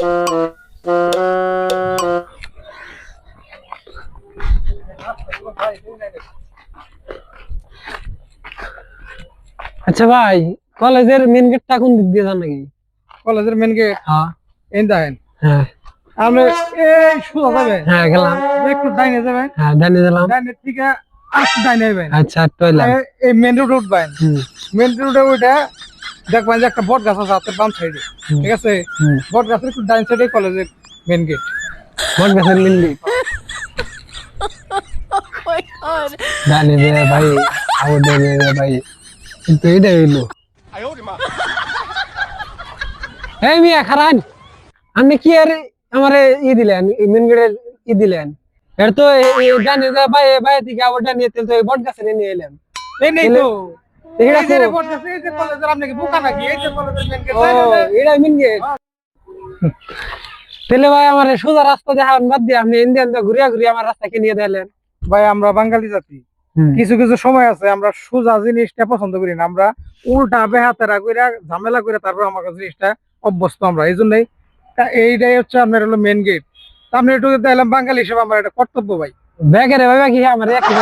আচ্ছা ভাই, কলেজের মেন গেটটা কোন দিক দিয়ে যান নাকি? কলেজের মেন গেট? হ্যাঁ এই দেখেন। হ্যাঁ আমরা এই সোজা যাবে। হ্যাঁ গেলাম। একটু ডাইনে যাবেন। হ্যাঁ ডাইনে গেলাম। ডাইনে থেকে আরেকটু ডাইনে যাবেন। আচ্ছা একটু এলাম। এই মেন রোড উঠবেন। মেন রোডে ওইটা দেখবেন যে একটা বট গাছ আছে হাতের বাম সাইডে, ঠিক আছে? বট গাছের একটু ডাইন সাইডে কলেজের মেন গেট। বট গাছের মেন গেট ডাইনে যে ভাই, আউট দিয়ে ভাই, কিন্তু এইটা হইলো এই মিয়া খারান, আপনি কি আর আমার ই দিলেন, মেন গেটের ই দিলেন? এর তো জানি যে ভাই ভাই থেকে আউটটা নিয়ে তো বট গাছে নিয়ে এলাম। এই নেই তো এই যে বট গাছে, এই যে কলেজের, আপনি কি বোকা নাকি? এই যে কলেজের মেন গেট। এটা মেন গেট। তাহলে ভাই আমার সোজা রাস্তা দেখান বাদ দিয়ে আপনি ইন্ডিয়ান ঘুরিয়া ঘুরিয়া আমার রাস্তাকে নিয়ে দিলেন। ভাই আমরা বাঙালি জাতি, কিছু কিছু সময় আছে আমরা সোজা জিনিসটা পছন্দ করি না, আমরা উল্টা বেহাতেরা কইরা ঝামেলা করে তারপর আমার জিনিসটা অভ্যস্ত আমরা, এই জন্যই। এইটাই হচ্ছে আপনার হলো মেন গেট। আপনি একটু দেখলাম বাঙালি হিসেবে আমার এটা কর্তব্য ভাই। ব্যাগের ভাই কি আমার একই